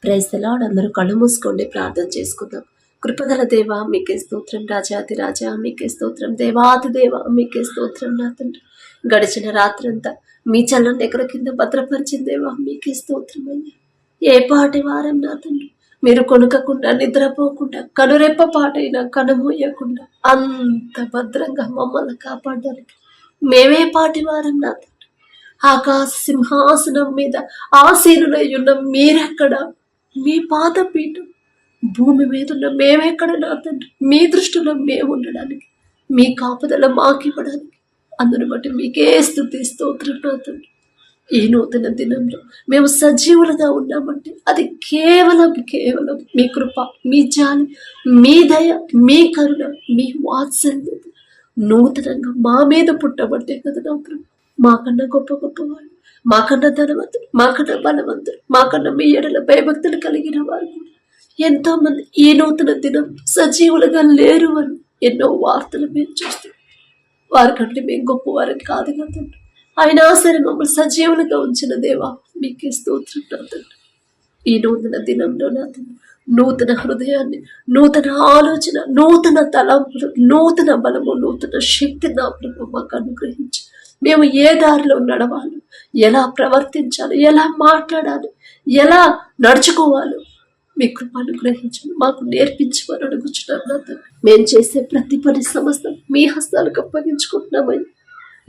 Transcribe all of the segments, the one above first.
Praise the lord. అందరూ కళ్ళు మూసుకోండి, ప్రార్థన చేసుకుందాం. కృపగల దేవ మీకే స్తోత్రం, రాజాతి రాజా మీకే స్తోత్రం, దేవాతి దేవ మీకే స్తోత్రం. నా తండ్రి గడిచిన రాత్రంతా మీ చల్లని ఎకర కింద భద్రపరిచిన దేవా మీకే స్తోత్రం అయ్యా. ఏ పాటి వారం నా తండ్రి, మీరు కొనుకకుండా నిద్రపోకుండా కనురెప్ప పాటైనా కనుమూయకుండా అంత భద్రంగా మమ్మల్ని కాపాడడానికి మేమే పాటి వారం నా తండ్రి. ఆకాశ సింహాసనం మీద ఆసీనులై ఉన్న మీరెక్కడ, మీ పాదపీఠం భూమి మీద ఉన్న మేమెక్కడ నా తండ్రి, మీ దృష్టిలో మేము ఉండడానికి, మీ కాపుదల మాకివ్వడానికి, అందుని బట్టి మీకే స్తుతి స్తోత్రం నా తండ్రి. ఈ నూతన దినంలో మేము సజీవులుగా ఉన్నామంటే అది కేవలం మీ కృప, మీ జాలి, మీ దయ, మీ కరుణ, మీ వాత్సల్యత నూతనంగా మా మీద పుట్టబట్టే కదా నా ప్రభు. మాకన్నా గొప్పవాళ్ళు, మాకన్నా ధనవంతులు, మాకన్నా బలవంతులు, మాకన్నా మీ ఎడల భయభక్తులు కలిగిన వారు కూడా ఎంతో మంది ఈ నూతన దినం సజీవులుగా లేరు అని ఎన్నో వార్తలు మేము చూస్తాం. వారికంటే మేము గొప్పవారని కాదు కదా, అయినా సరే మమ్మల్ని సజీవులుగా ఉంచిన దేవా మీకే స్తోత్రం నా తండ్రి. ఈ నూతన దినంలో నా తండ్రి నూతన హృదయాన్ని, నూతన ఆలోచన, నూతన తలంపులు, నూతన బలము, నూతన శక్తి నా ప్రభు మాకు అనుగ్రహించి మేము ఏ దారిలో నడవాలి, ఎలా ప్రవర్తించాలి, ఎలా మాట్లాడాలి, ఎలా నడుచుకోవాలో మీ కృప అనుగ్రహించండి, మాకు నేర్పించమని అడుగుచున్నాం నా తండ్రి. మేము చేసే ప్రతి పని సమస్తం మీ హస్తాలకు అప్పగించుకుంటున్నామని,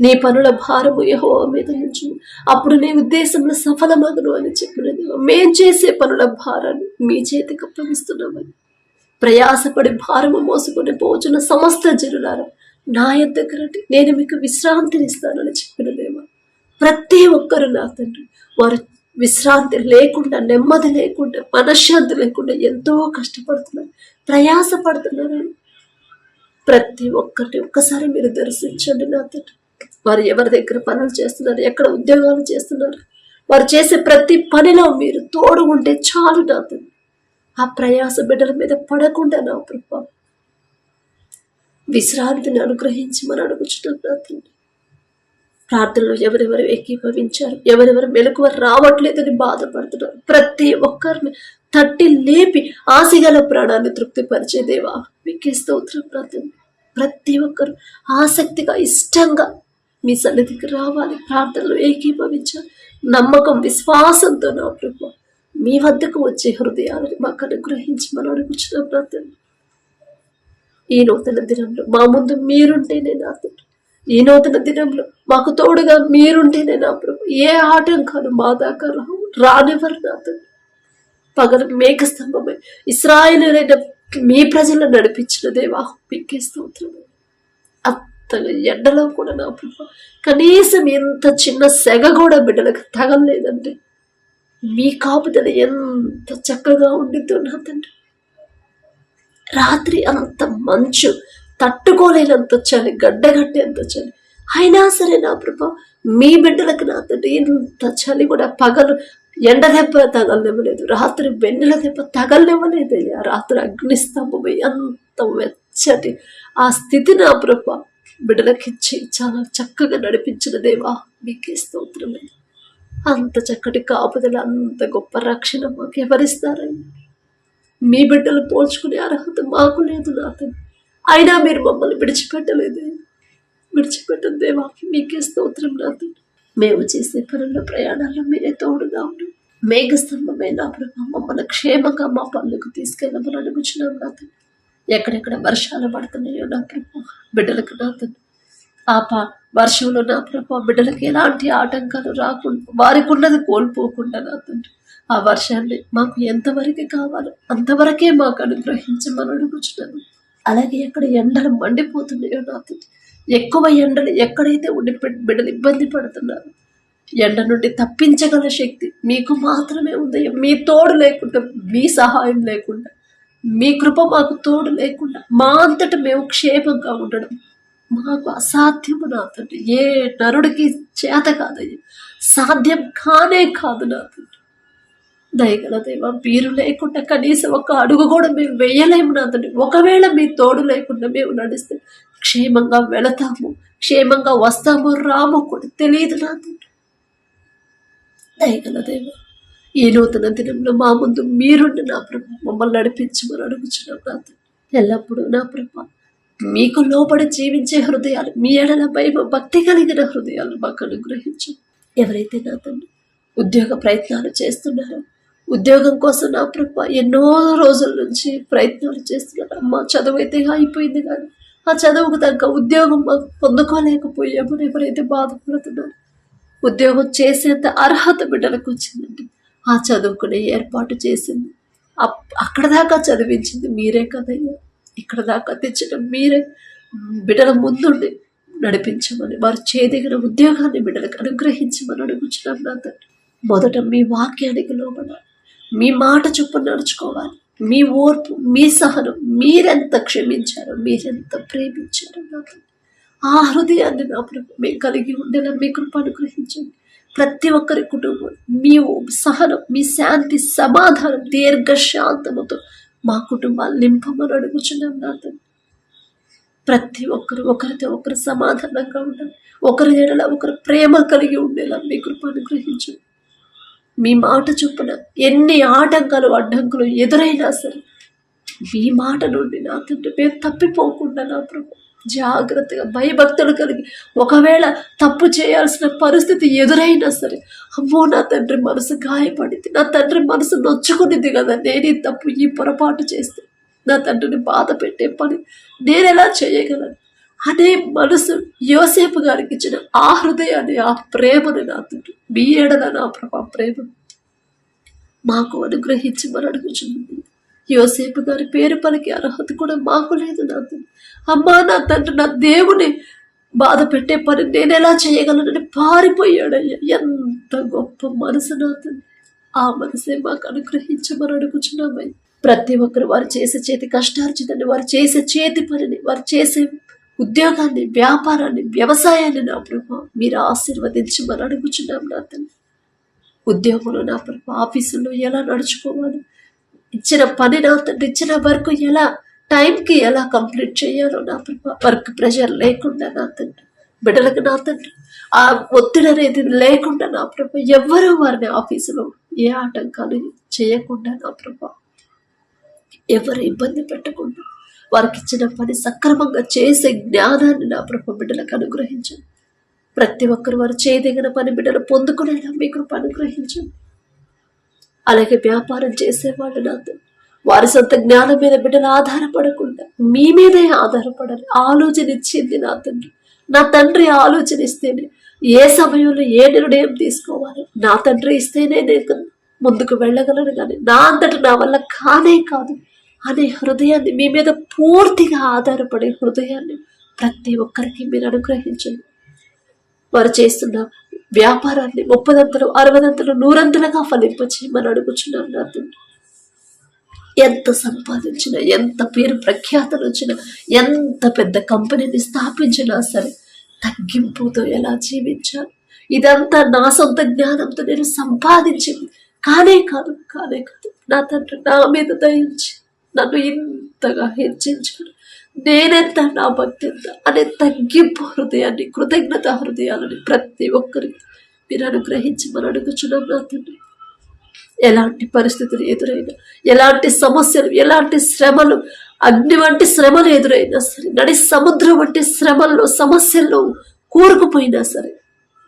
నీ పనుల భారము యెహోవా మీద నుంచి అప్పుడు నీ ఉద్దేశంలో సఫలమగును అని చెప్పినది. మేం చేసే పనుల భారాన్ని మీ చేతికి అప్పగిస్తున్నామని, ప్రయాసపడి భారము మోసుకొని పోచున్న సమస్త జనులారా నా యొద్దకు రండి, నేను మీకు విశ్రాంతినిస్తానని చెప్పిన దేవా. ప్రతి ఒక్కరు నా తండ్రి వారు విశ్రాంతి లేకుండా, నెమ్మది లేకుండా, మనశ్శాంతి లేకుండా ఎంతో కష్టపడుతున్నారు, ప్రయాసపడుతున్నారు. ప్రతి ఒక్కరిని ఒక్కసారి మీరు దర్శించండి నా తండ్రి. వారు ఎవరి దగ్గర పనులు చేస్తున్నారు, ఎక్కడ ఉద్యోగాలు చేస్తున్నారు, వారు చేసే ప్రతి పనిలో మీరు తోడు ఉంటే చాలు నా తండ్రి. ఆ ప్రయాస బిడ్డల మీద పడకుండా నా ప్రభు విశ్రాంతిని అనుగ్రహించి మనం అడుగుచున్నాం నా తండ్రి. ప్రార్థనలో ఎవరెవరు ఏకీభవించారు, ఎవరెవరు మెలకువ రావట్లేదని బాధపడుతున్నారు, ప్రతి ఒక్కరిని తట్టి లేపి ఆశగల ప్రాణాన్ని తృప్తిపరిచే దేవా మీకే స్తోత్రం నా తండ్రి. ప్రతి ఒక్కరు ఆసక్తిగా, ఇష్టంగా మీ సన్నిధికి రావాలి, ప్రార్థనలో ఏకీభవించాలి, నమ్మకం, విశ్వాసంతో నా ప్రభు మీ వద్దకు వచ్చే హృదయాలని మాకు అనుగ్రహించి మనం అడుగుచున్నాం నా తండ్రి. ఈ నూతన దినంలో మా ముందు మీరుంటేనే నా తండ్రి, ఈ నూతన దినంలో మాకు తోడుగా మీరుంటేనే నా ప్రభు ఏ ఆటంకాలు మా దాకా రానివ్వరు నా తండ్రి. పగలు మేఘ స్తంభమై ఇశ్రాయేలులైన మీ ప్రజలను నడిపించిన దేవా మీకే స్తోత్రం. అంతగా ఎండలో కూడా నా ప్రభు కనీసం ఎంత చిన్న సెగ కూడా బిడ్డలకు తగలేదంటే మీ కాపుదల ఎంత చక్కగా ఉండిద్దో నా తండ్రి. రాత్రి అంత మంచు, తట్టుకోలేనంత చలి, గడ్డగట్టేంత చలి, అయినా సరే నా ప్రభు మీ బిడ్డలకు నా తండ్రి ఇంత చలి కూడా పగలు ఎండ దెబ్బ తగలనివ్వలేదు, రాత్రి వెన్నెల దెబ్బ తగలనివ్వలేదు అయ్యా. రాత్రి అగ్నిస్తంభమై అంత వెచ్చటి ఆ స్థితి నా ప్రభు బిడ్డలకిచ్చి చాలా చక్కగా నడిపించిన దేవా మీకే స్తోత్రమే. అంత చక్కటి కాపుదల, అంత గొప్ప రక్షణ మాకు ఎవరిస్తారయ్యా? మీ బిడ్డలు పోల్చుకునే అర్హత మాకు లేదు నా తండ్రి, అయినా మీరు మమ్మల్ని విడిచిపెట్టలేదు. విడిచిపెట్టదు దేవా మీకే స్తోత్రం నా తండ్రి. మేము చేసే పనుల ప్రయాణాల్లో మీరే తోడుగా ఉండు. మేఘస్తంభమే నా ప్రభు మమ్మల్ని క్షేమంగా మా పనులకు తీసుకెళ్ళమని అడుగుచున్నాం నా తండ్రి. ఎక్కడెక్కడ వర్షాలు పడుతున్నాయో నా ప్రభు బిడ్డలకు నా తండ్రి, ఆ వర్షంలో నా ప్రభు బిడ్డలకు ఎలాంటి ఆటంకాలు రాకుండా, వారికి ఉన్నది కోల్పోకుండా నా తండ్రి ఆ వర్షాన్ని మాకు ఎంతవరకు కావాలో అంతవరకే మాకు అనుగ్రహించమని అడుగుచున్నాను. అలాగే ఎక్కడ ఎండలు మండిపోతున్నాయో నా తండ్రి, ఎక్కువ ఎండలు ఎక్కడైతే ఉండి బిడ్డలు ఇబ్బంది పడుతున్నారు, ఎండ నుండి తప్పించగల శక్తి మీకు మాత్రమే ఉంది. మీ తోడు లేకుండా, మీ సహాయం లేకుండా, మీ కృప మాకు తోడు లేకుండా మా అంతటా మేము క్షేమంగా ఉండడం మాకు అసాధ్యము నా తండ్రి. ఏ నరుడికి చేత కాదయ్యా, సాధ్యం కానే కాదు నా తండ్రి. దయగల దేవా మీరు లేకుండా కనీసం ఒక అడుగు కూడా మేము వేయలేము నా తండ్రి. ఒకవేళ మీ తోడు లేకుండా మేము నడిస్తే క్షేమంగా వెళతాము, క్షేమంగా వస్తాము రాము కూడా తెలియదు నా తండ్రి. దయగల దేవా ఈ నూతన దినంలో మా ముందు మీరుండి నా ప్రభు మమ్మల్ని నడిపించమని అడుగుచున్నాం నా తండ్రి. ఎల్లప్పుడూ నా ప్రభు మీకు లోబడి జీవించే హృదయాలు, మీ ఎడల భయం భక్తి కలిగిన హృదయాలు మాకు అనుగ్రహించు. ఎవరైతే నా తండ్రి ఉద్యోగ ప్రయత్నాలు చేస్తున్నారో, ఉద్యోగం కోసం నా ప్రభు ఎన్నో రోజుల నుంచి ప్రయత్నాలు చేస్తున్నారు. అమ్మ చదువు అయితే అయిపోయింది కానీ ఆ చదువుకు తగ్గ ఉద్యోగం పొందుకోలేకపోయామని ఎవరైతే బాధపడుతున్నారో, ఉద్యోగం చేసేంత అర్హత బిడ్డలకు వచ్చిందండి. ఆ చదువుకునే ఏర్పాటు చేసింది, అక్కడ దాకా చదివించింది మీరే కదయ్యా. ఇక్కడ దాకా తెచ్చడం మీరే. బిడ్డల ముందుండి నడిపించమని, వారు చేదిగిన ఉద్యోగాన్ని బిడ్డలకు అనుగ్రహించమని అడుగుచున్నాం నా తండ్రి. మొదట మీ వాక్యానికి లోబడాలి, మీ మాట చొప్పున నడుచుకోవాలి. మీ ఓర్పు, మీ సహనం, మీరెంత క్షమించారో, మీరెంత ప్రేమించారో నా తండ్రి, ఆ హృదయాన్ని నా ప్రభు మేము కలిగి ఉండేలా మీ కృప అనుగ్రహించండి. ప్రతి ఒక్కరి కుటుంబం మీ సహనం, మీ శాంతి, సమాధానం, దీర్ఘశాంతముతో మా కుటుంబాలు నింపమని అడుగుచున్నాం నా తండ్రి. ప్రతి ఒక్కరు ఒకరితో ఒకరు సమాధానంగా ఉండాలి, ఒకరి ఎడల ఒకరు ప్రేమ కలిగి ఉండేలా మీ కృప అనుగ్రహించండి. మీ మాట చొప్పున ఎన్ని ఆటంకాలు అడ్డంకులు ఎదురైనా సరే మీ మాట నుండి నా తండ్రి మేము తప్పిపోకుండా నా ప్రభు జాగ్రత్తగా భయభక్తులు కలిగి, ఒకవేళ తప్పు చేయాల్సిన పరిస్థితి ఎదురైనా సరే, అమ్మో నా తండ్రి మనసు గాయపడింది, నా తండ్రి మనసు నొచ్చుకునింది కదా, నేను ఈ తప్పు ఈ పొరపాటు చేస్తే నా తండ్రిని బాధ పెట్టే పని నేను ఎలా చేయగలను అనే మనసు యోసేపు గారికి ఇచ్చిన ఆ హృదయాన్ని, ఆ ప్రేమను నా తండ్రి మీ ఏడల నా ప్రభా ప్రేమను మాకు అనుగ్రహించి మనం అడుగుచున్నది. యోసేపు గారి పేరు పలికి అర్హత కూడా మాకు లేదు నా తండ్రి. అమ్మా నా తండ్రి, నా దేవుని బాధ పెట్టే పని నేను ఎలా చేయగలనని పారిపోయాడయ్యా. ఎంత గొప్ప మనసు నా తండ్రి, ఆ మనసే మాకు అనుగ్రహించమని అడుగుచున్నామయ్య. ప్రతి ఒక్కరు వారు చేసే చేతి కష్టార్జితాన్ని, వారు చేసే చేతి పనిని, వారు చేసే ఉద్యోగాన్ని, వ్యాపారాన్ని, వ్యవసాయాన్ని నా ప్రభు మీరు ఆశీర్వదించమని అడుగుచున్నాం నా తండ్రి. ఉద్యోగంలో నా ప్రభు ఆఫీసులో ఎలా నడుచుకోవాలి, ఇచ్చిన పని నా తండ్రి, ఇచ్చిన వర్క్ ఎలా టైంకి ఎలా కంప్లీట్ చేయాలో నా ప్రభు, వర్క్ ప్రెషర్ లేకుండా నా తండ్రి, బిడ్డలకు నా తండ్రి ఆ ఒత్తిడి అనేది లేకుండా నా ప్రభు, ఎవ్వరూ వారిని ఆఫీసులో ఏ ఆటంకాలు చేయకుండా నా ప్రభు, ఎవరు ఇబ్బంది పెట్టకుండా వారికి ఇచ్చిన పని సక్రమంగా చేసే జ్ఞానాన్ని నా ప్రభు బిడ్డలకు అనుగ్రహించండి. ప్రతి ఒక్కరు వారు చేయదగిన పని బిడ్డలు పొందుకునేలా మీ కృప అనుగ్రహించండి. అలాగే వ్యాపారం చేసేవాళ్ళు నాతో వారి సొంత జ్ఞానం మీద బిడ్డలు ఆధారపడకుండా మీ మీదే ఆధారపడాలి. ఆలోచన ఇచ్చింది నా తండ్రి. నా తండ్రి ఆలోచన ఇస్తేనే ఏ సమయంలో ఏ నిర్ణయం తీసుకోవాలి నా తండ్రి ఇస్తేనే నేను ముందుకు వెళ్ళగలను, కానీ నా అంతటా నా వల్ల కానే కాదు అనే హృదయాన్ని, మీ మీద పూర్తిగా ఆధారపడే హృదయాన్ని ప్రతి ఒక్కరికి మీరు అనుగ్రహించండి. వారు చేస్తున్న వ్యాపారాన్ని 30 60 100 ఫలింపచేయమని అడుగుచున్నాను నా తండ్రి. ఎంత సంపాదించినా, ఎంత పేరు ప్రఖ్యాతలు వచ్చినా, ఎంత పెద్ద కంపెనీని స్థాపించినా సరే తగ్గింపుతో ఎలా జీవించాలి, ఇదంతా నా సొంత జ్ఞానంతో నేను సంపాదించింది కానే కాదు నా తండ్రి. నా మీద దయించి నన్ను ఇంతగా హెచ్చించాడు, నేనెంత, నా భక్తి ఎంత అనే తగ్గింపు హృదయాన్ని, కృతజ్ఞత హృదయాలని ప్రతి ఒక్కరికి మీరు అనుగ్రహించి మనం అడుగుచున్నాం నా తండ్రి. ఎలాంటి పరిస్థితులు ఎదురైనా, ఎలాంటి సమస్యలు, ఎలాంటి శ్రమలు, అగ్ని వంటి శ్రమలు ఎదురైనా సరే, నడి సముద్రం వంటి శ్రమల్లో, సమస్యల్లో కూరుకుపోయినా సరే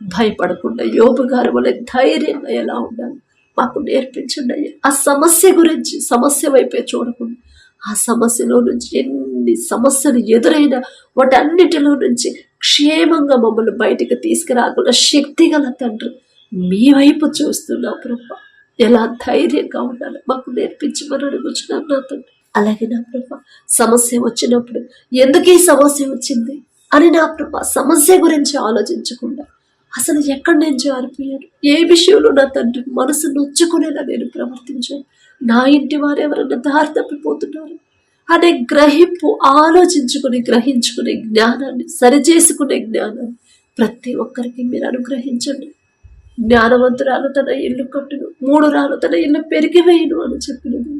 భయపడకుండా యోబు గారి వల్ల ధైర్యంగా ఎలా ఉండాలి మాకు నేర్పించండి అయ్యా. ఆ సమస్య గురించి, సమస్య వైపే చూడకుండా, ఆ సమస్యలో నుంచి ఎన్ని సమస్యలు ఎదురైనా వాటన్నిటిలో నుంచి క్షేమంగా మమ్మల్ని బయటికి తీసుకురాకుండా శక్తి గల తండ్రి మీ వైపు చూస్తున్నా ప్రభా, ఎలా ధైర్యంగా ఉండాలి మాకు నేర్పించమని అడుగుచున్నాం నా తండ్రి. అలాగే నా ప్రభా, సమస్య వచ్చినప్పుడు ఎందుకు ఈ సమస్య వచ్చింది అని నా ప్రభా సమస్య గురించి ఆలోచించకుండా అసలు ఎక్కడి నుంచి జారిపోయాను, ఏ విషయంలో నా తండ్రి మనసు నొచ్చుకునేలా నేను ప్రవర్తించాను, నా ఇంటి వారు ఎవరైనా దారి తప్పిపోతున్నారు అనే గ్రహింపు, గ్రహించుకునే జ్ఞానాన్ని, సరిచేసుకునే జ్ఞానాన్ని ప్రతి ఒక్కరికి మీరు అనుగ్రహించండి. జ్ఞానవంతురాలు తన ఇల్లు కట్టును, 3 రాళ్ళు తన ఇల్లు పెరిగివేయును అని చెప్పినది.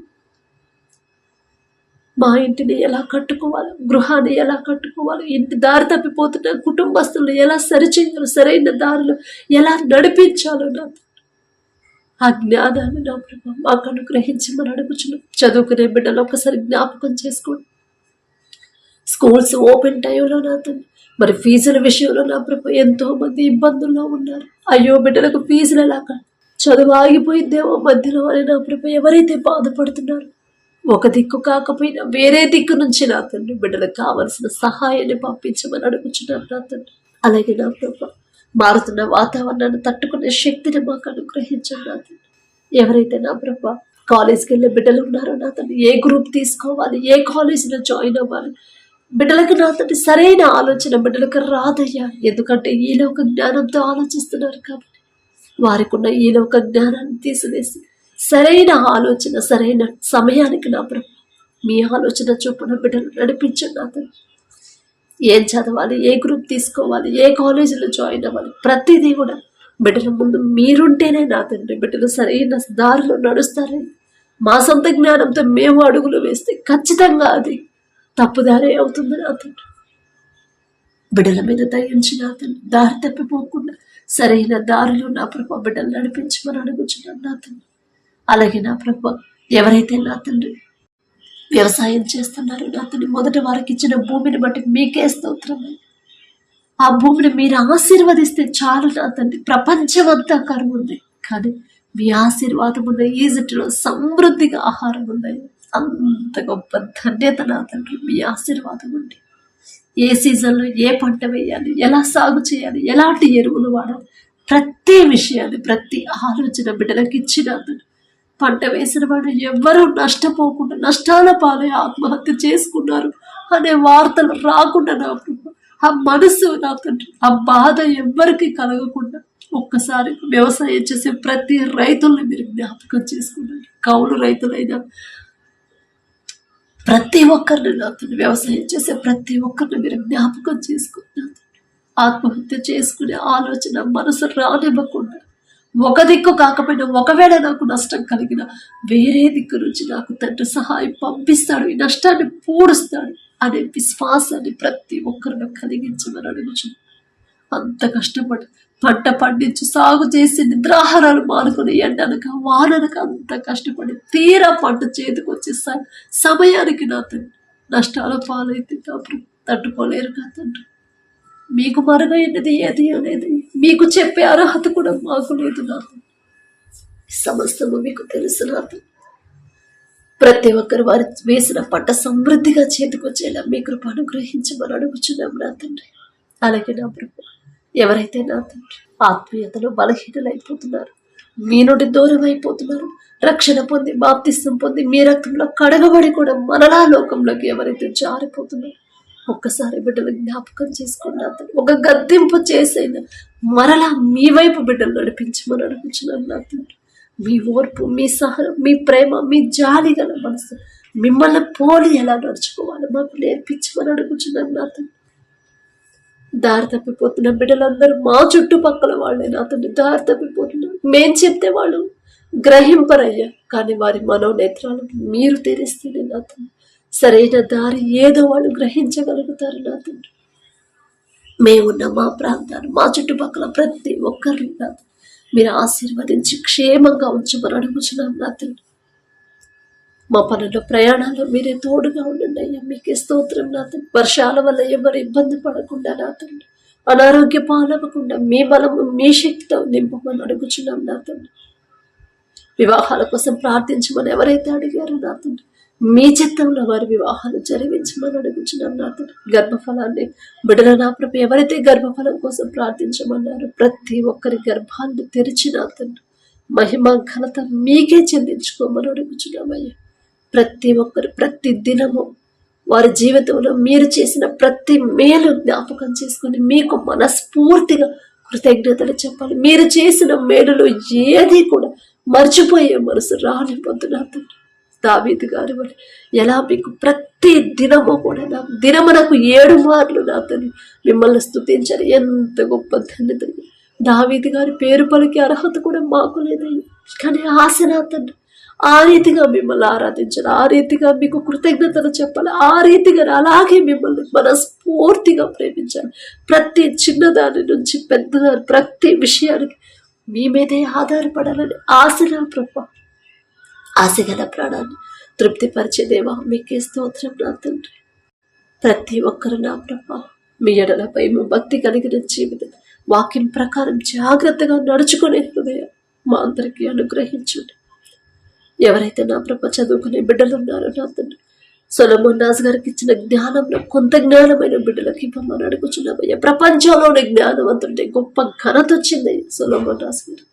మా ఇంటిని ఎలా కట్టుకోవాలి, గృహాన్ని ఎలా కట్టుకోవాలి, ఇంటి దారి తప్పిపోతున్న కుటుంబస్తులను ఎలా సరిచేయాలి, సరైన దారిలో ఎలా నడిపించాలో నా ఆ జ్ఞానాన్ని నా ప్రభా మాకు అనుగ్రహించి మనం అడుగుచున్నాం. చదువుకునే బిడ్డలు ఒకసారి జ్ఞాపకం చేసుకోండి. స్కూల్స్ ఓపెన్ టైంలో నా తండ్రి మరి ఫీజుల విషయంలో నా ప్రభు ఎంతో మంది ఇబ్బందుల్లో ఉన్నారు. అయ్యో బిడ్డలకు ఫీజులు ఎలా చదువు ఆగిపోయిద్దేమో మధ్యలో అని నా ప్రభు ఎవరైతే బాధపడుతున్నారు, ఒక దిక్కు కాకపోయినా వేరే దిక్కు నుంచి నా తండ్రి బిడ్డలకు కావలసిన సహాయాన్ని పంపించమని అడుగుచున్నాను నా తండ్రి. అలాగే నా ప్రభు మారుతున్న వాతావరణాన్ని తట్టుకునే శక్తిని మాకు అనుగ్రహించండి నా తండ్రి. ఎవరైతే నా ప్రభు కాలేజ్కి వెళ్ళే బిడ్డలు ఉన్నారో నా తండ్రి ఏ గ్రూప్ తీసుకోవాలి, ఏ కాలేజీలో జాయిన్ అవ్వాలి, బిడ్డలకు నా తండ్రి సరైన ఆలోచన బిడ్డలకు రాదయ్యా. ఎందుకంటే ఈలోక జ్ఞానంతో ఆలోచిస్తున్నారు కాబట్టి వారికి ఉన్న ఈలోక జ్ఞానాన్ని తీసివేసి సరైన ఆలోచన సరైన సమయానికి నా ప్రభు మీ ఆలోచన చొప్పున బిడ్డలు నడిపించండి నా తండ్రి. ఏం చదవాలి, ఏ గ్రూప్ తీసుకోవాలి, ఏ కాలేజీలో జాయిన్ అవ్వాలి, ప్రతిదీ కూడా బిడ్డల ముందు మీరుంటేనే నా తండ్రి బిడ్డలు సరైన దారిలో నడుస్తారని మా సొంత జ్ఞానంతో మేము అడుగులు వేస్తే ఖచ్చితంగా అది తప్పుదారే అవుతుంది నా తండ్రి. బిడ్డల మీద దయించి నా తండ్రి దారి తప్పిపోకుండా సరైన దారిలో నా ప్రభు బిడ్డలు నడిపించమని అడుగుచున్నాను నా తండ్రి. అలాగే నా ప్రభు ఎవరైతే నా తండ్రి వ్యవసాయం చేస్తున్నారు నా తండ్రి మొదట వారికి ఇచ్చిన భూమిని బట్టి మీకే స్తోత్రమే. ఆ భూమిని మీరు ఆశీర్వదిస్తే చాలు నా తండ్రి. ప్రపంచమంతా కరువు ఉంది కానీ మీ ఆశీర్వాదం ఉన్న ఈజిప్టులో సమృద్ధిగా ఆహారం ఉన్నాయి. అంత గొప్ప ధన్యత నా తండ్రి మీ ఆశీర్వాదం ఉంది. ఏ సీజన్లో ఏ పంట వేయాలి, ఎలా సాగు చేయాలి, ఎలాంటి ఎరువులు వాడాలి, ప్రతి విషయాన్ని ప్రతి ఆలోచన బిడ్డలకు ఇచ్చిన పంట వేసిన వాడు ఎవ్వరూ నష్టపోకుండా నష్టాల పాలై ఆత్మహత్య చేసుకున్నారు అనే వార్తలు రాకుండా నా ప్రభు ఆ మనసు నా తండ్రి ఆ బాధ ఎవ్వరికి కలగకుండా ఒక్కసారి వ్యవసాయం చేసే ప్రతి రైతుల్ని మీరు జ్ఞాపకం చేసుకున్నారు. కౌలు రైతులైనా ప్రతి ఒక్కరిని నా తండ్రి వ్యవసాయం చేసే ప్రతి ఒక్కరిని మీరు జ్ఞాపకం చేసుకున్నారు. ఆత్మహత్య చేసుకునే ఆలోచన మనసు రానివ్వకుండా ఒక దిక్కు కాకపోయినా ఒకవేళ నాకు నష్టం కలిగిన వేరే దిక్కు నుంచి నాకు తండ్రి సహాయం పంపిస్తాడు, ఈ నష్టాన్ని పూడుస్తాడు అనే విశ్వాసాన్ని ప్రతి ఒక్కరిని కలిగించమని అడుగుచు. అంత కష్టపడి పంట పండించి సాగు చేసి నిద్రాహారాలు మానుకుని ఎండనక వాననక అంత కష్టపడి తీరా పంట చేతికి వచ్చే సమయానికి నా తండ్రి నష్టాల పాలైతే కాబట్టి తట్టుకోలేరు నా తండ్రి. మీకు మరుగైనది ఏది అనేది మీకు చెప్పే అర్హత కూడా మాకు లేదు నా తండ్రి. సమస్తము మీకు తెలుసు నా తండ్రి. ప్రతి ఒక్కరు వారు వేసిన పంట సమృద్ధిగా చేతికొచ్చేలా మీ కృప అనుగ్రహించమని అడుగుచున్నాం నా తండ్రి. అలాగే నా ప్రభు ఎవరైతే నా తండ్రి ఆత్మీయతలో బలహీనలైపోతున్నారు, మీ నుండి దూరం అయిపోతున్నారు, రక్షణ పొంది బాప్తిస్తం పొంది మీ రక్తంలో కడగబడి కూడా మరలా లోకంలోకి ఎవరైతే జారిపోతున్నారు ఒక్కసారి బిడ్డలు జ్ఞాపకం చేసుకున్నా ఒక గద్దింపు చేసైనా మరలా మీ వైపు బిడ్డలు నడిపించమని అడుగుచున్నాను నా తండ్రి. మీ ఓర్పు, మీ సహనం, మీ ప్రేమ, మీ జాలి గల మనసు మిమ్మల్ని పోలి ఎలా నడుచుకోవాలి మాకు నేర్పించమని అడుగుచున్నాను నా తండ్రి. దారి తప్పిపోతున్న బిడ్డలందరూ మా చుట్టుపక్కల వాళ్ళే నా తండ్రి దారి తప్పిపోతున్నారు. మేం చెప్తే వాళ్ళు గ్రహింపరయ్యా, కానీ వారి మనోనేత్రాలు మీరు తెరిస్తేనే నా తండ్రి సరైన దారి ఏదో వాళ్ళు గ్రహించగలుగుతారు నా తండ్రి. మేమున్న మా ప్రాంతాన్ని మా చుట్టుపక్కల ప్రతి ఒక్కరిని నా మీరు ఆశీర్వదించి క్షేమంగా ఉంచమని అడుగుచున్నాం నా తండ్రి. మా పనుల ప్రయాణాల్లో మీరే తోడుగా ఉండండి అయ్యా. మీకే స్తోత్రం నా తండ్రి. వర్షాల వల్ల ఎవరు ఇబ్బంది పడకుండా నా తండ్రి అనారోగ్య పాలవకుండా మీ బలము మీ శక్తితో నింపమని అడుగుచున్నాం నా తండ్రి. వివాహాల కోసం ప్రార్థించమని ఎవరైతే అడిగారో నా తండ్రి మీ చిత్తంలో వారి వివాహాలు జరిగించమని అడుగుచున్నాం నా తండ్రి. గర్భఫలాన్ని బిడ్డల నా ప్రభు ఎవరైతే గర్భఫలం కోసం ప్రార్థించమన్నారో ప్రతి ఒక్కరి గర్భాన్ని తెరిచి నా తండ్రి మహిమ ఘనత మీకే చెల్లించుకోమని అడుగుచున్నామయ్యా. ప్రతి ఒక్కరు ప్రతి దినము వారి జీవితంలో మీరు చేసిన ప్రతి మేలు జ్ఞాపకం చేసుకుని మీకు మనస్ఫూర్తిగా కృతజ్ఞతలు చెప్పాలి. మీరు చేసిన మేలులో ఏది కూడా మర్చిపోయే మనసు రానిపోద్దు నా తండ్రి. దావీదు గారి వల్ల ఎలా మీకు ప్రతి దినము కూడా నా దినమునకు 7 మార్లు నా తండ్రి మిమ్మల్ని స్తుతించాలి. ఎంత గొప్ప ధన్యత. దావీదు గారి పేరు పలికే అర్హత కూడా మాకు లేదయ్యా, కానీ ఆశ నా తండ్రి ఆ రీతిగా మిమ్మల్ని ఆరాధించాలి, ఆ రీతిగా మీకు కృతజ్ఞతలు చెప్పాలి, ఆ రీతిగా అలాగే మిమ్మల్ని మనస్ఫూర్తిగా ప్రేమించాలి. ప్రతి చిన్నదాని నుంచి పెద్దదాని ప్రతి విషయానికి మీ మీదే ఆధారపడాలని ఆశ నా ప్రభా. ఆశగల ప్రాణాన్ని తృప్తిపరిచే దేవా మీకే స్తోత్రం నా తండ్రి. ప్రతి ఒక్కరు నా ప్రభా మీ ఎడలపై భక్తి కలిగిన జీవితం, వాక్యం ప్రకారం జాగ్రత్తగా నడుచుకునే హృదయం మా అందరికీ అనుగ్రహించండి. ఎవరైతే నా ప్రభ చదువుకునే బిడ్డలు ఉన్నారో నా తండ్రి, సొలొమోన్ రాజు గారికి ఇచ్చిన జ్ఞానంలో కొంత జ్ఞానమైన బిడ్డలకి ఇవ్వమని అడుగుచున్నామయ్యా. ప్రపంచంలోనే జ్ఞానవంతుంటే గొప్ప ఘనత వచ్చింది సొలొమోన్ రాజు గారు.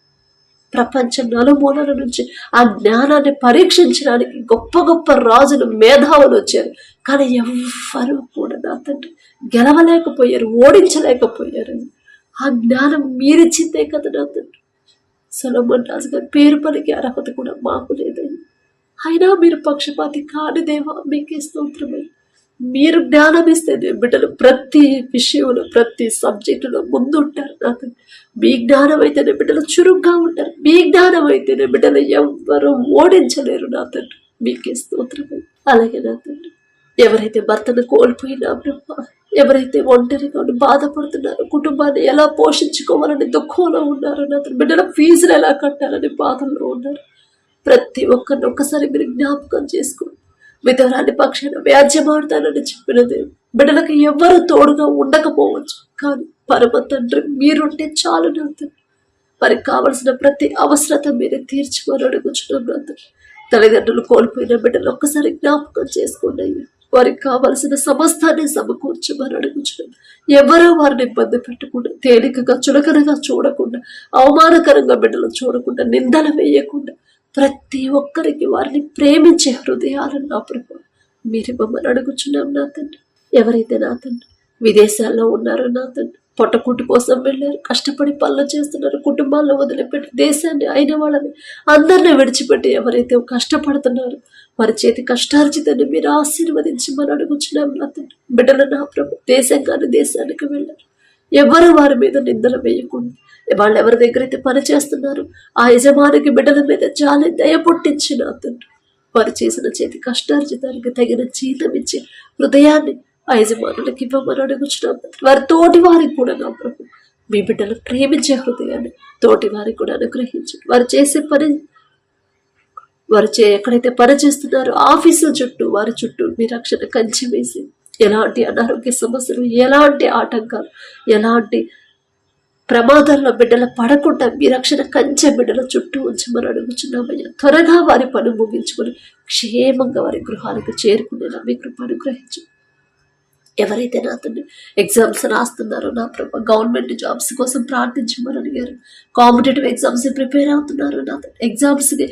ప్రపంచం నలుమూలల నుంచి ఆ జ్ఞానాన్ని పరీక్షించడానికి గొప్ప గొప్ప రాజులు, మేధావులు వచ్చారు. కానీ ఎవ్వరూ కూడా నా తండ్రి గెలవలేకపోయారు, ఓడించలేకపోయారు. ఆ జ్ఞానం మీరిచ్చిందే కదా నా తండ్రి. సొలొమోన్ రాజు గారి పేరు పలికే అర్హత కూడా మాకు లేదని, అయినా మీరు పక్షపాతి కాని దేవా మీకే స్తోత్రమై. మీరు జ్ఞానం ఇస్తే బిడ్డలు ప్రతి విషయంలో, ప్రతి సబ్జెక్టులో ముందుంటారు నా తండ్రి. మీ జ్ఞానం అయితేనే బిడ్డలు చురుగ్గా ఉంటారు. మీ జ్ఞానం అయితేనే బిడ్డలు ఎవ్వరూ ఓడించలేరు నా తండ్రి. మీకే స్తోత్రమై. అలాగే నా తండ్రి, ఎవరైతే భర్తను కోల్పోయినా బ్రహ్మ, ఎవరైతే ఒంటరిగా బాధపడుతున్నారో, కుటుంబాన్ని ఎలా పోషించుకోవాలని దుఃఖంలో ఉన్నారు నా తండ్రి, బిడ్డల ఫీజులు ఎలా కట్టాలని బాధల్లో ఉన్నారు, ప్రతి ఒక్కరిని ఒక్కసారి మీరు జ్ఞాపకం చేసుకోండి. విధవరాని పక్షాన వ్యాజ్యమాడతానని చెప్పినది బిడ్డలకు ఎవ్వరూ తోడుగా ఉండకపోవచ్చు, కానీ పరమ తండ్రి మీరుంటే చాలు నా తండ్రి. వారికి కావలసిన ప్రతి అవసరత మీరే తీర్చుకొని అడుగుచున్నాం నా తండ్రి. తల్లిదండ్రులు కోల్పోయిన బిడ్డలు ఒక్కసారి జ్ఞాపకం చేసుకోండి అయ్యా. వారికి కావలసిన సమస్తాన్ని సమకూర్చమని అడుగుచున్నాం. ఎవరూ వారిని ఇబ్బంది పెట్టకుండా, తేలికగా చులకనగా చూడకుండా, అవమానకరంగా బిడ్డలు చూడకుండా, నిందలు వేయకుండా, ప్రతి ఒక్కరికి వారిని ప్రేమించే హృదయాలను నా ప్రభు మీరు మమ్మల్ని అడుగుచున్నాం నా తండ్రి. ఎవరైతే నా తండ్రి విదేశాల్లో ఉన్నారో నా తండ్రి, పొట్టకూటి కోసం వెళ్ళారు, కష్టపడి పనులు చేస్తున్నారు, కుటుంబాల్లో వదిలిపెట్టి దేశాన్ని అయిన వాళ్ళని అందరినీ విడిచిపెట్టి ఎవరైతే కష్టపడుతున్నారో వారి చేతి కష్టార్జితాన్ని మీరు ఆశీర్వదించి మనం అడుగుచున్నాం నా తండ్రి. బిడ్డలు నా ప్రభు దేశానికి వెళ్ళారు, ఎవరు వారి మీద నిందలు వేయకుండా, వాళ్ళు ఎవరి దగ్గర అయితే పని చేస్తున్నారు ఆ యజమానికి బిడ్డల మీద జాలి దయ పుట్టించి నా తండ్రి వారు చేసిన చేతి కష్టార్జితానికి తగిన జీతం ఇచ్చి హృదయాన్ని ఆ యజమానులకు ఇవ్వమని అడుగుచున్నాం. వారి తోటి వారికి కూడా నా ప్రభు మీ బిడ్డలు ప్రేమించే హృదయాన్ని తోటి వారికి కూడా అనుగ్రహించండి. వారు చేసే పని, ఎక్కడైతే పని చేస్తున్నారో ఆఫీసుల చుట్టూ, వారి చుట్టూ మీ రక్షణ కంచి వేసి ఎలాంటి అనారోగ్య సమస్యలు, ఎలాంటి ఆటంకాలు, ఎలాంటి ప్రమాదాల్లో బిడ్డల పడకుండా మీ రక్షణ కంచె బిడ్డల చుట్టూ ఉంచమని అడుగుచున్నామయ్యా. త్వరగా వారి పని ముగించుకొని క్షేమంగా వారి గృహాలకు చేరుకునేలా మీ కృప అనుగ్రహించు. ఎవరైతే నా తండ్రి ఎగ్జామ్స్ రాస్తున్నారో నా ప్రభు, గవర్నమెంట్ జాబ్స్ కోసం ప్రార్థించమని అడిగారు, కాంపిటేటివ్ ఎగ్జామ్స్ ప్రిపేర్ అవుతున్నారు నా తండ్రి, ఎగ్జామ్స్కి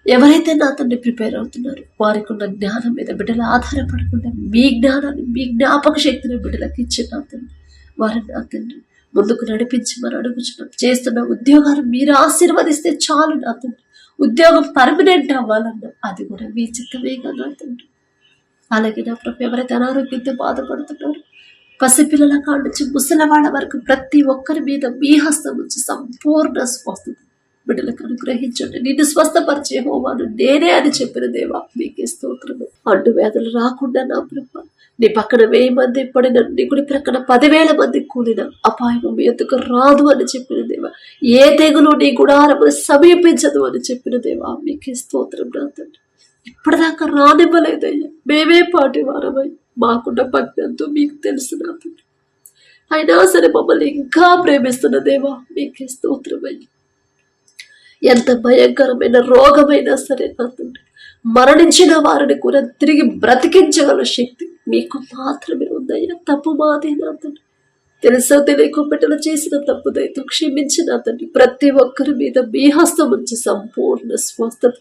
ఎవరైతే నా తండ్రి ప్రిపేర్ అవుతున్నారు వారికి ఉన్న జ్ఞానం మీద బిడ్డలు ఆధారపడకుండా మీ జ్ఞానాన్ని, మీ జ్ఞాపక శక్తిని బిడ్డలకు ఇచ్చి నా తండ్రి వారిని నా తండ్రి ముందుకు నడిపించమని అడుగుచున్నాం. చేస్తున్న ఉద్యోగాలు మీరు ఆశీర్వదిస్తే చాలు నా తండ్రి. ఉద్యోగం పర్మనెంట్ అవ్వాలన్నా అది కూడా మీ చిత్తమే కదా తండ్రి. అలాగే నా ప్రభు ఎవరైతే అనారోగ్యంతో బాధపడుతున్నారో, పసిపిల్లల కాడ నుంచి ముసలివాళ్ళ వరకు ప్రతి ఒక్కరి మీద మీ హస్తం నుంచి సంపూర్ణ స్వస్థత బిడ్డలకు అనుగ్రహించండి. నిన్ను స్వస్థపరిచే హోమాను నేనే అని చెప్పిన దేవా మీకే స్తోత్రము. అంటు వ్యాధులు రాకుండా నా ప్రభు, నీ పక్కన 1000 మంది పడిన, నీ కుడి ప్రక్కన 10,000 మంది కూలిన అపాయం మీ ఎత్తుకు రాదు అని చెప్పిన దేవా, ఏ తెగులు నీ గుడారము సమీపించదు అని చెప్పిన దేవా మీకే స్తోత్రం నా తండ్రి. ఇప్పటిదాకా రానివ్వలేదయ్యా, మేమే పాటి వారమై మాకున్న భక్తి ఎంతో మీకు తెలుసు నా తండ్రి. అయినా సరే మమ్మల్ని ఇంకా ప్రేమిస్తున్న దేవా మీకే స్తోత్రమయ్యా. ఎంత భయంకరమైన రోగమైనా సరే నా తండ్రి, మరణించిన వారిని కూడా తిరిగి బ్రతికించగల శక్తి మీకు మాత్రమే ఉందయ్యా. తప్పు మాది నా తండ్రి, తెలుసో తెలియక బిడ్డలు చేసిన తప్పుదైతే క్షమించిన తండ్రి. ప్రతి ఒక్కరి మీద మీ హస్తం నుంచి సంపూర్ణ స్వస్థత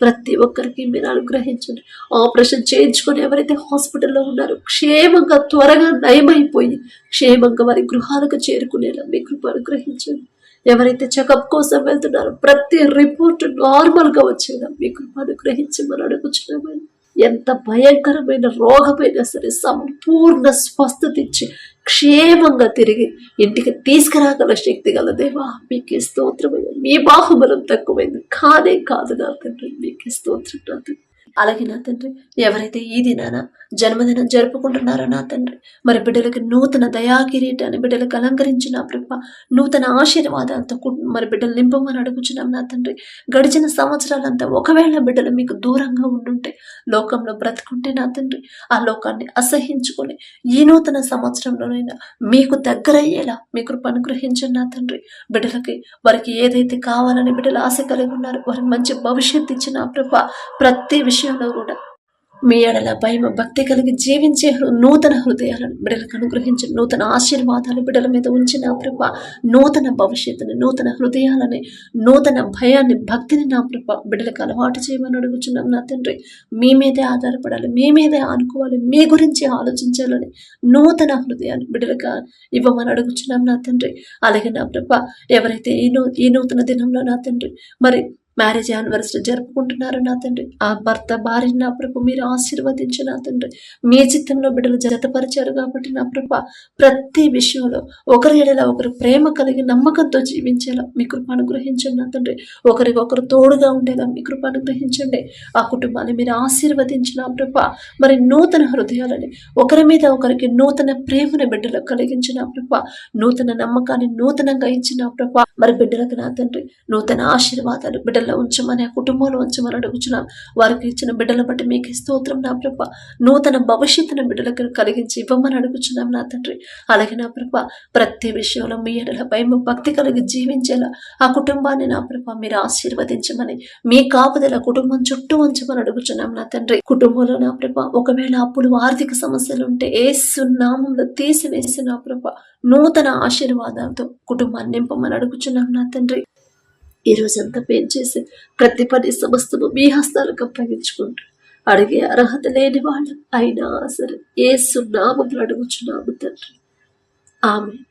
ప్రతి ఒక్కరికి మీరు అనుగ్రహించండి. ఆపరేషన్ చేయించుకొని ఎవరైతే హాస్పిటల్లో ఉన్నారో క్షేమంగా త్వరగా నయమైపోయి క్షేమంగా వారి గృహాలకు చేరుకునేలా మీ కృప అనుగ్రహించండి. ఎవరైతే చెకప్ కోసం వెళ్తున్నారో ప్రతి రిపోర్ట్ నార్మల్గా వచ్చేలా మీ కృప అనుగ్రహించమని అడుగుచున్నామని. ఎంత భయంకరమైన రోగమైనా సరే సంపూర్ణ స్వస్థత ఇచ్చి క్షేమంగా తిరిగి ఇంటికి తీసుకురాగల శక్తి గల దేవా మీకే స్తోత్రమైన. మీ బాహుబలం తక్కువైంది కానే కాదు నా తండ్రి, మీకే స్తోత్రం నా తండ్రి. అలాగే నా తండ్రి ఎవరైతే ఈ దినాన జన్మదినం జరుపుకుంటున్నారో నా తండ్రి మరి బిడ్డలకి నూతన దయా కిరీటాన్ని బిడ్డలకు అలంకరించిన ప్రభ, నూతన ఆశీర్వాదాలతో మరి బిడ్డలు నింపమని అడుగుచున్నాం నా తండ్రి. గడిచిన సంవత్సరాలంతా ఒకవేళ బిడ్డలు మీకు దూరంగా ఉండుంటే, లోకంలో బ్రతుకుంటే నా తండ్రి ఆ లోకాన్ని అసహించుకొని ఈ నూతన సంవత్సరంలోనైనా మీకు దగ్గరయ్యేలా మీ కృప అనుగ్రహించండి నా తండ్రి. బిడ్డలకి వారికి ఏదైతే కావాలని బిడ్డలు ఆశ కలిగి ఉన్నారో వారికి మంచి భవిష్యత్తు ఇచ్చిన ప్రభ, ప్రతి విషయంలో కూడా మీ ఎడల భయం భక్తి కలిగి జీవించే నూతన హృదయాలను బిడ్డలకు అనుగ్రహించి నూతన ఆశీర్వాదాలు బిడ్డల మీద ఉంచిన ప్రభ, నూతన భవిష్యత్తుని, నూతన హృదయాలని, నూతన భయాన్ని, భక్తిని నా ప్రభ బిడ్డలకు అలవాటు చేయమని అడుగుచున్నాం నా తండ్రి. మీ మీదే ఆధారపడాలి, మీ మీదే ఆనుకోవాలి, మీ గురించి ఆలోచించాలని నూతన హృదయాన్ని బిడ్డలకు ఇవ్వమని అడుగుచున్నాం నా తండ్రి. అలాగే నా ప్రభ ఎవరైతే ఈ నూతన దినంలో నా తండ్రి మరి మ్యారేజ్ యానివర్సరీ జరుపుకుంటున్నారు నా తండ్రి. ఆ భర్త భార్య నా ప్రభు మీరు ఆశీర్వదించు నా తండ్రి. మీ చిత్తంలో బిడ్డలు జతపరిచారు కాబట్టి నా ప్రభ ప్రతి విషయంలో ఒకరి ఎడల ఒకరు ప్రేమ కలిగి నమ్మకంతో జీవించేలా మీ కృప అనుగ్రహించండి నా తండ్రి. ఒకరికొకరు తోడుగా ఉండేలా మీ కృప అనుగ్రహించండి. ఆ కుటుంబాన్ని మీరు ఆశీర్వదించిన ప్రభ మరి నూతన హృదయాలని, ఒకరి మీద ఒకరికి నూతన ప్రేమను బిడ్డలకు కలిగించిన ప్రభ, నూతన నమ్మకాన్ని నూతనంగా ఇచ్చిన ప్రభ మరి బిడ్డలకు నా తండ్రి నూతన ఆశీర్వాదాలు బిడ్డలు ఉంచమని, ఆ కుటుంబంలో ఉంచమని అడుగుచున్నాం. వారికి ఇచ్చిన బిడ్డల బట్టి మీకు స్తోత్రం నా ప్రభ. నూతన భవిష్యత్తును బిడ్డలకు కలిగించి ఇవ్వమని అడుగుచున్నాం నా తండ్రి. అలాగే నా ప్రభ ప్రతి విషయంలో మీ ఎడల భయం భక్తి కలిగి జీవించేలా ఆ కుటుంబాన్ని నా ప్రభ మీరు ఆశీర్వదించమని, మీ కాపుదల కుటుంబం చుట్టూ ఉంచమని అడుగుచున్నాం నా తండ్రి. కుటుంబంలో నా ప్రభ ఒకవేళ అప్పులు ఆర్థిక సమస్యలు ఉంటే యేసు నామములో తీసివేసి నా ప్రభ నూతన ఆశీర్వాదాలతో కుటుంబాన్ని నింపమని అడుగుచున్నాం నా తండ్రి. ఈ రోజంతా చేసి ప్రతి పని సమస్తము మీ హస్తాలకు అప్పగించుకుంటూ అడిగే అర్హత లేని వాళ్ళు అయినా సరే యేసు నామములో అడుగుచున్నాము తండ్రి. ఆమేన్.